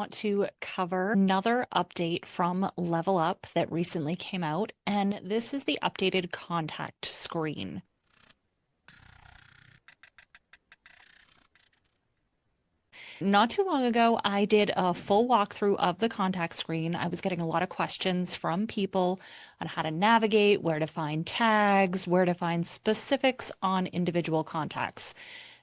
want to cover another update from Level Up that recently came out, and this is the updated contact screen. Not too long ago, I did a full walkthrough of the contact screen. I was getting a lot of questions from people on how to navigate, where to find tags, where to find specifics on individual contacts.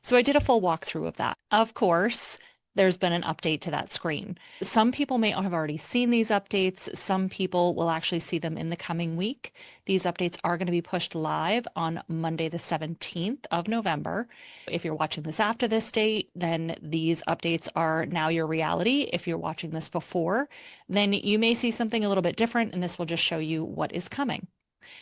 So I did a full walkthrough of that. Of course, there's been an update to that screen. Some people may have already seen these updates. Some people will actually see them in the coming week. These updates are going to be pushed live on Monday, the 17th of November. If you're watching this after this date, then these updates are now your reality. If you're watching this before, then you may see something a little bit different, and this will just show you what is coming.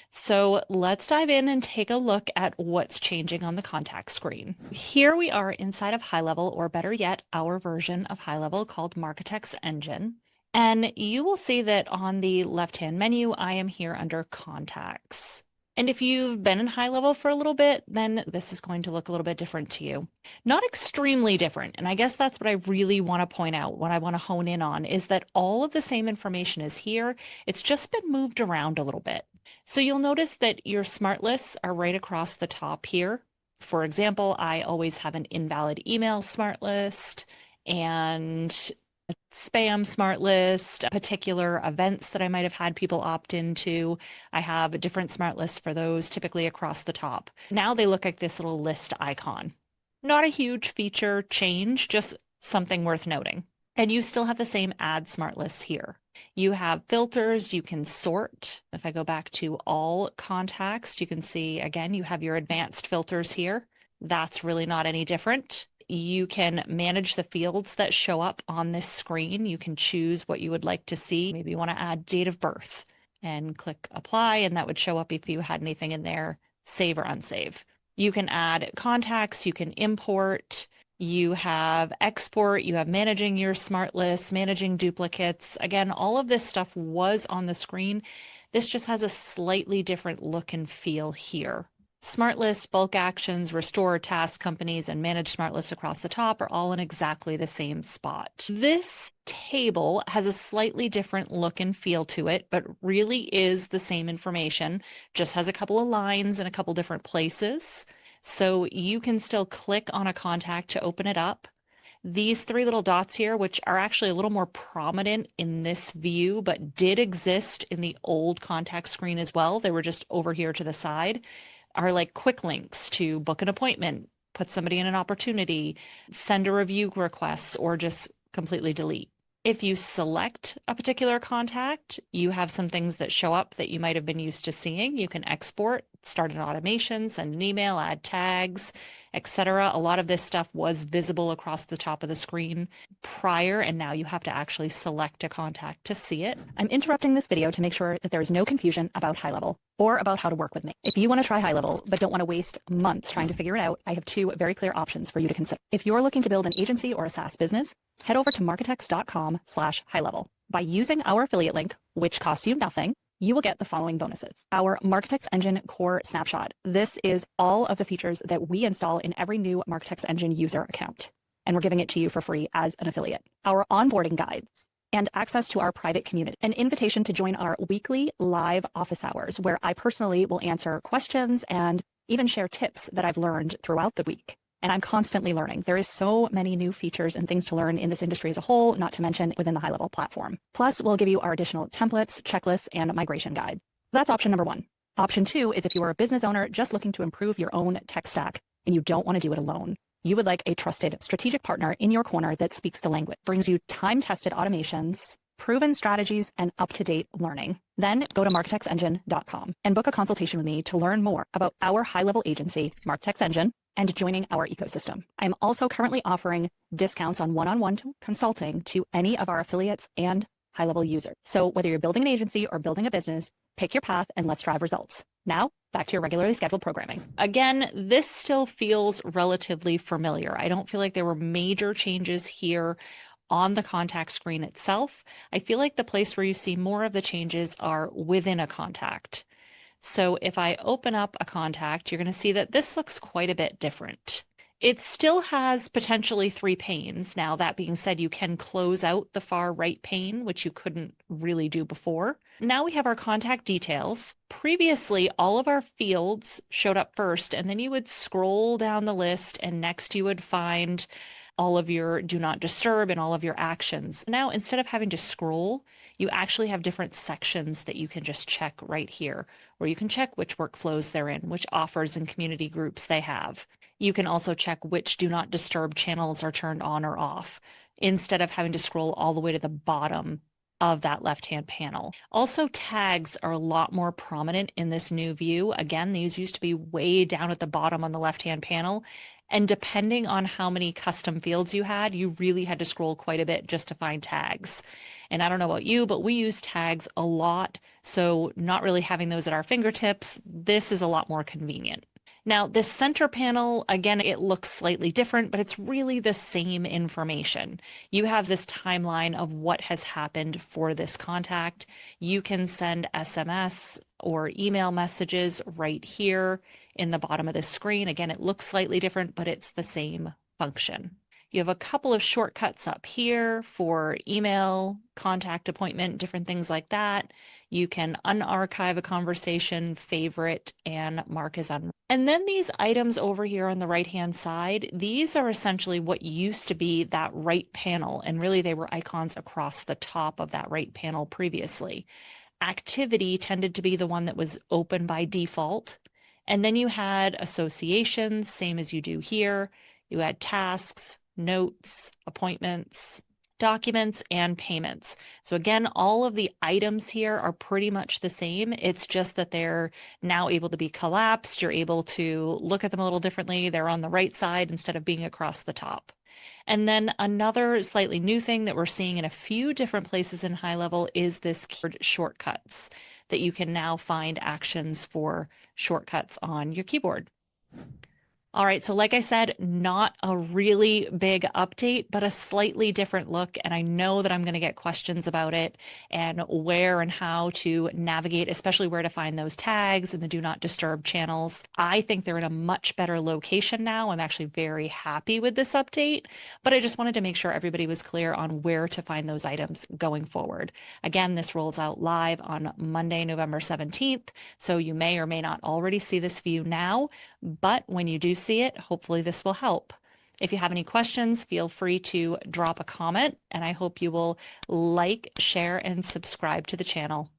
So let's dive in and take a look at what's changing on the contact screen. Here we are inside of HighLevel, or better yet, our version of HighLevel called Marketecs Engine. And you will see that on the left-hand menu, I am here under Contacts. And if you've been in HighLevel for a little bit, then this is going to look a little bit different to you. Not extremely different. And I guess that's what I really want to point out, what I want to hone in on, is that all of the same information is here. It's just been moved around a little bit. So you'll notice that your smart lists are right across the top here. For example, I always have an invalid email smart list and a spam smart list, particular events that I might have had people opt into. I have a different smart list for those, typically across the top. Now they look like this little list icon. Not a huge feature change, just something worth noting. And you still have the same add smart lists here. You have filters, you can sort. If I go back to all contacts, you can see, again, you have your advanced filters here. That's really not any different. You can manage the fields that show up on this screen. You can choose what you would like to see. Maybe you want to add date of birth and click apply, and that would show up if you had anything in there, save or unsave. You can add contacts, you can import. You have export, you have managing your smart lists, managing duplicates. Again, all of this stuff was on the screen. This just has a slightly different look and feel here. Smart lists, bulk actions, restore task companies, and manage smart lists across the top are all in exactly the same spot. This table has a slightly different look and feel to it, but really is the same information, just has a couple of lines in a couple different places. So you can still click on a contact to open it up. These three little dots here, which are actually a little more prominent in this view, but did exist in the old contact screen as well, they were just over here to the side, are like quick links to book an appointment, put somebody in an opportunity, send a review request, or just completely delete. If you select a particular contact, you have some things that show up that you might have been used to seeing. You can export, start an automation, send an email, add tags, etc. A lot of this stuff was visible across the top of the screen prior, and now you have to actually select a contact to see it. I'm interrupting this video to make sure that there is no confusion about HighLevel or about how to work with me. If you want to try HighLevel but don't want to waste months trying to figure it out, I have two very clear options for you to consider. If you're looking to build an agency or a SaaS business, head over to marketecs.com/HighLevel. By using our affiliate link, which costs you nothing, you will get the following bonuses. Our Marketecs Engine Core Snapshot. This is all of the features that we install in every new Marketecs Engine user account, and we're giving it to you for free as an affiliate. Our onboarding guides and access to our private community. An invitation to join our weekly live office hours, where I personally will answer questions and even share tips that I've learned throughout the week. And I'm constantly learning. There is so many new features and things to learn in this industry as a whole, not to mention within the HighLevel platform. Plus, we'll give you our additional templates, checklists, and migration guide. That's option number one. Option two is if you are a business owner just looking to improve your own tech stack and you don't want to do it alone. You would like a trusted strategic partner in your corner that speaks the language, brings you time-tested automations, proven strategies, and up-to-date learning. Then go to marketexengine.com and book a consultation with me to learn more about our high-level agency, Marketecs Engine, and joining our ecosystem. I'm also currently offering discounts on one-on-one consulting to any of our affiliates and HighLevel users. So whether you're building an agency or building a business, pick your path and let's drive results. Now, back to your regularly scheduled programming. Again, this still feels relatively familiar. I don't feel like there were major changes here on the contact screen itself. I feel like the place where you see more of the changes are within a contact. So if I open up a contact, you're going to see that this looks quite a bit different. It still has potentially three panes. Now, that being said, you can close out the far right pane, which you couldn't really do before. Now we have our contact details. Previously, all of our fields showed up first, and then you would scroll down the list, and next you would find all of your do not disturb and all of your actions. Now, instead of having to scroll, you actually have different sections that you can just check right here, where you can check which workflows they're in, which offers and community groups they have. You can also check which do not disturb channels are turned on or off instead of having to scroll all the way to the bottom of that left-hand panel. Also, tags are a lot more prominent in this new view. Again, these used to be way down at the bottom on the left-hand panel. And depending on how many custom fields you had, you really had to scroll quite a bit just to find tags. And I don't know about you, but we use tags a lot. So not really having those at our fingertips, this is a lot more convenient. Now, this center panel, again, it looks slightly different, but it's really the same information. You have this timeline of what has happened for this contact. You can send SMS or email messages right here in the bottom of the screen. Again, it looks slightly different, but it's the same function. You have a couple of shortcuts up here for email, contact appointment, different things like that. You can unarchive a conversation, favorite, and mark as unread. And then these items over here on the right-hand side, these are essentially what used to be that right panel, and really they were icons across the top of that right panel previously. Activity tended to be the one that was open by default. And then you had associations, same as you do here. You had tasks, notes, appointments, documents, and payments. So again, all of the items here are pretty much the same. It's just that they're now able to be collapsed. You're able to look at them a little differently. They're on the right side instead of being across the top. And then another slightly new thing that we're seeing in a few different places in HighLevel is this keyword shortcuts that you can now find actions for shortcuts on your keyboard. All right, so like I said, not a really big update, but a slightly different look. And I know that I'm going to get questions about it and where and how to navigate, especially where to find those tags and the do not disturb channels. I think they're in a much better location now. I'm actually very happy with this update, but I just wanted to make sure everybody was clear on where to find those items going forward. Again, this rolls out live on Monday, November 17th, so you may or may not already see this view now, but when you do see it, hopefully this will help. If you have any questions, feel free to drop a comment, and I hope you will like, share, and subscribe to the channel.